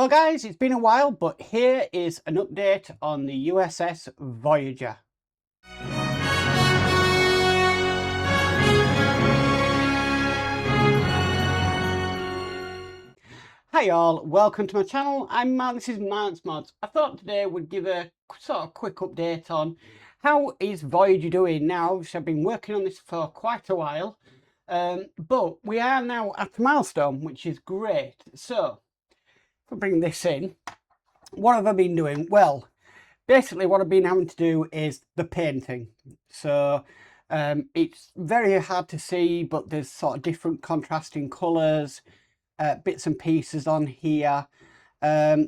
Well guys, it's been a while, but here is an update on the USS Voyager. Hi all, welcome to my channel. I'm Mark, this is Mark's Mods. I thought today we'd give a sort of quick update on how is Voyager doing now. Obviously I've been working on this for quite a while, but we are now at a milestone, which is great. So, if I bring this in, what have I been doing? Well, basically what I've been having to do is the painting. So it's very hard to see, but there's sort of different contrasting colours, bits and pieces on here.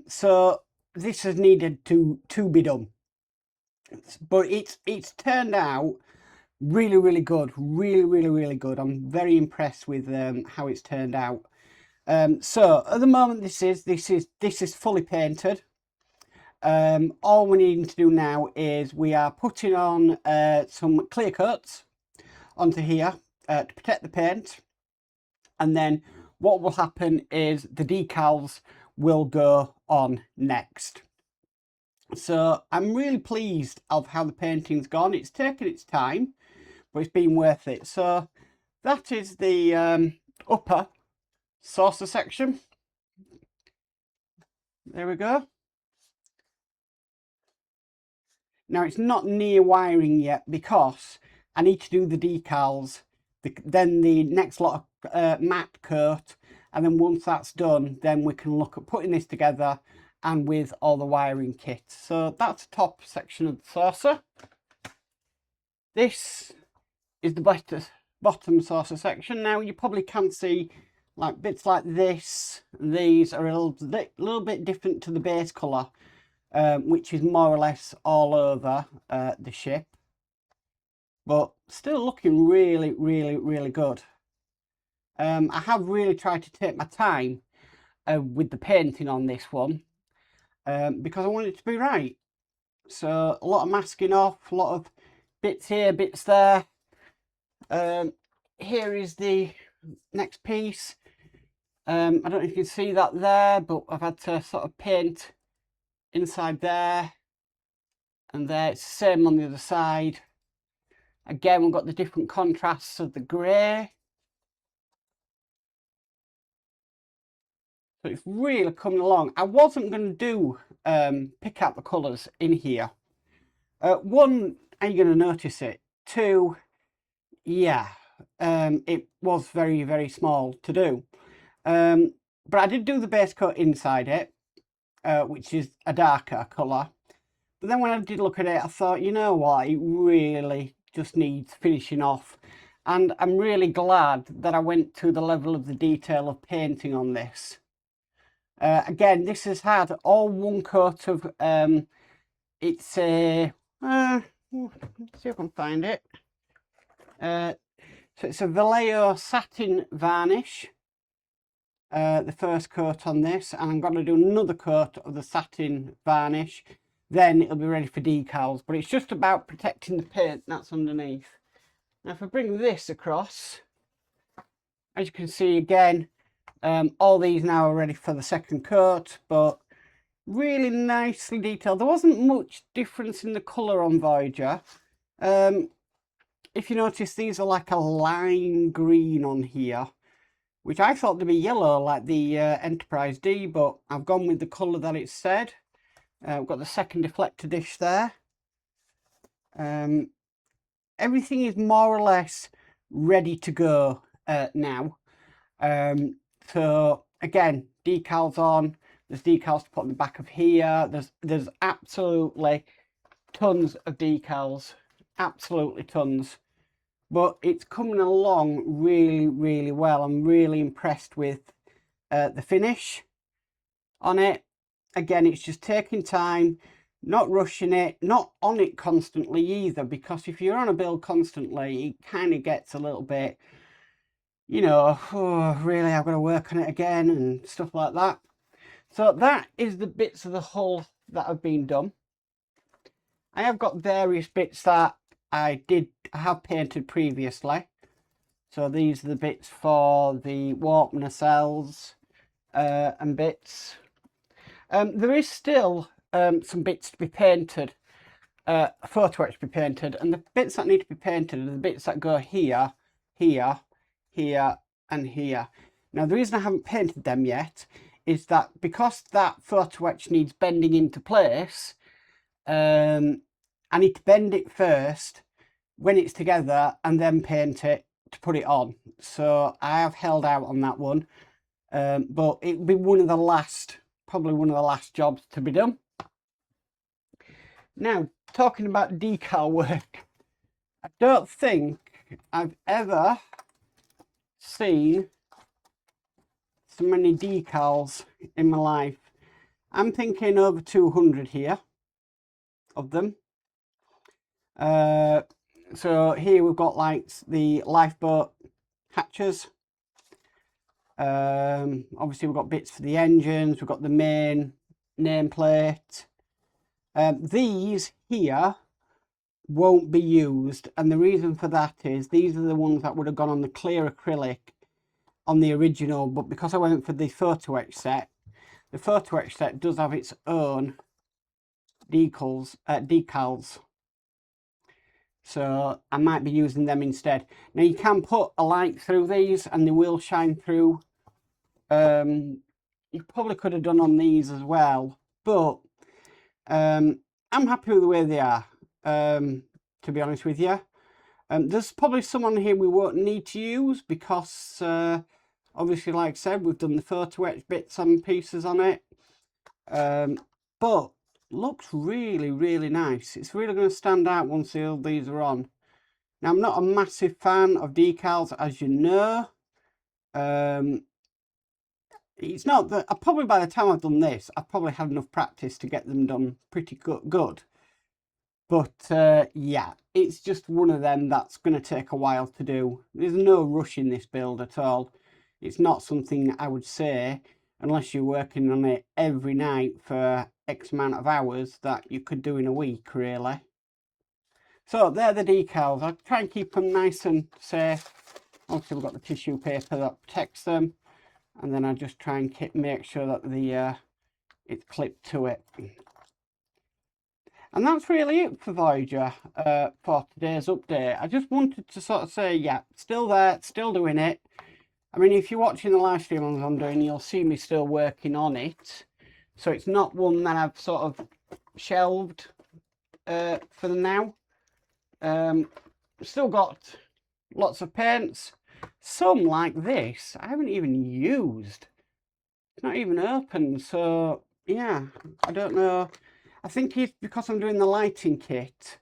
So this has needed to be done, but it's turned out really good, really good. I'm very impressed with how it's turned out. So at the moment this is fully painted. All we need to do now is we are putting on some clear coats onto here to protect the paint, and then what will happen is the decals will go on next. So I'm really pleased of how the painting's gone. It's taken its time, but it's been worth it. So that is the upper saucer section. There we go. Now it's not near wiring yet because I need to do the decals, then the next lot of matte coat, and then once that's done, then we can look at putting this together and with all the wiring kit. So that's the top section of the saucer. This is the bottom saucer section. Now you probably can see like bits like this, these are a little bit different to the base colour. Which is more or less all over the ship, but still looking really good. I have really tried to take my time with the painting on this one because I want it to be right. So a lot of masking off, a lot of bits here, bits there. Here is the next piece. I don't know if you can see that there, but I've had to sort of paint inside there and there. It's the same on the other side. Again, we've got the different contrasts of the grey. So it's really coming along. I wasn't going to do pick out the colours in here. One, are you going to notice it? Two, yeah, it was very small to do. But I did do the base coat inside it, which is a darker colour. But then when I did look at it, I thought, you know what, it really just needs finishing off. And I'm really glad that I went to the level of the detail of painting on this. Again, this has had all one coat of, it's a, let's see if I can find it. So it's a Revell satin varnish. The first coat on this, and I'm going to do another coat of the satin varnish, then it'll be ready for decals. But it's just about protecting the paint that's underneath. Now if I bring this across, as you can see again, all these now are ready for the second coat, but really nicely detailed. There wasn't much difference in the colour on Voyager. If you notice, these are like a lime green on here, which I thought to be yellow like the Enterprise D, but I've gone with the colour that it said. We've got the second deflector dish there. Everything is more or less ready to go now. So again, decals on. There's decals to put on the back of here. There's absolutely tons of decals, absolutely tons. But it's coming along really well. I'm really impressed with the finish on it. Again, it's just taking time, not rushing it, not on it constantly either, because if you're on a build constantly, it kind of gets a little bit, you know, oh, really, I've got to work on it again and stuff like that. So that is the bits of the hull that have been done. I have got various bits that I have painted previously. So these are the bits for the warp nacelles and bits. There is still some bits to be painted, photo etch to be painted, and the bits that need to be painted are the bits that go here, here, here, and here. Now, the reason I haven't painted them yet is that because that photo etch needs bending into place, I need to bend it first when it's together and then paint it to put it on. So I have held out on that one, but it'll be one of the last, probably one of the last jobs to be done. Now, talking about decal work, I don't think I've ever seen so many decals in my life. I'm thinking over 200 here of them. So here we've got like the lifeboat hatches. Obviously we've got bits for the engines, we've got the main nameplate. These here won't be used, and the reason for that is these are the ones that would have gone on the clear acrylic on the original, but because I went for the photo etch set, the photo etch set does have its own decals, so I might be using them instead. Now you can put a light through these and they will shine through. You probably could have done on these as well, but I'm happy with the way they are, to be honest with you. There's probably some on here we won't need to use because obviously, like I said, we've done the photo etch bits and pieces on it, but looks really, really nice. It's really going to stand out once all these are on. Now, I'm not a massive fan of decals, as you know. It's not that, probably by the time I've done this, I've probably had enough practice to get them done pretty good. But yeah, it's just one of them that's going to take a while to do. There's no rush in this build at all. It's not something I would say, unless you're working on it every night for X amount of hours, that you could do in a week, really. So they're the decals. I try and keep them nice and safe. Obviously we've got the tissue paper that protects them, and then I just try and make sure that the it's clipped to it. And that's really it for Voyager for today's update. I just wanted to sort of say, yeah, still there, still doing it. I mean, if you're watching the live stream I'm doing, you'll see me still working on it. So it's not one that I've sort of shelved for now. Still got lots of paints. Some like this I haven't even used. It's not even open, so yeah, I don't know. I think it's because I'm doing the lighting kit.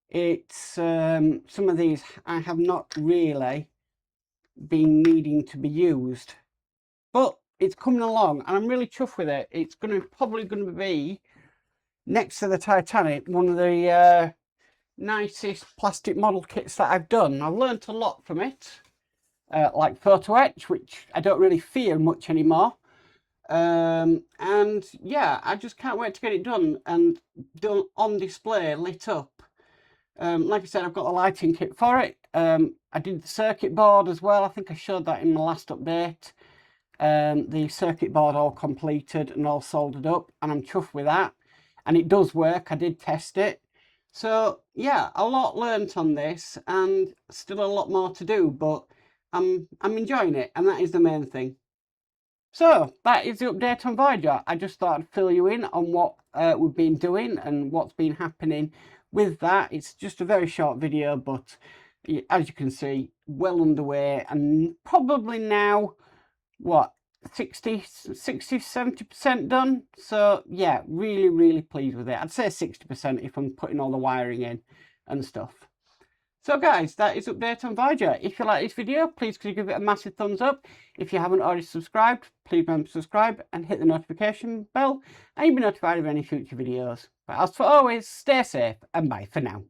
It's some of these I have not really been needing to be used, but it's coming along and I'm really chuffed with it. It's probably going to be, next to the Titanic, one of the nicest plastic model kits that I've done. I've learnt a lot from it, like photo etch, which I don't really fear much anymore. And yeah, I just can't wait to get it done and done on display, lit up. Like I said, I've got the lighting kit for it. I did the circuit board as well. I think I showed that in my last update. The circuit board all completed and all soldered up, and I'm chuffed with that. And it does work. I did test it. So yeah, a lot learnt on this, and still a lot more to do, but I'm enjoying it, and that is the main thing. So that is the update on Voyager. I just thought I'd fill you in on what we've been doing and what's been happening with that. It's just a very short video, but as you can see, well underway, and probably now, what, 60-70% done. So yeah, really, really pleased with it. I'd say 60% if I'm putting all the wiring in and stuff. So guys, that is update on Voyager. If you like this video, please could you give it a massive thumbs up. If you haven't already subscribed, please remember to subscribe and hit the notification bell, and you'll be notified of any future videos. But as for always, stay safe and bye for now.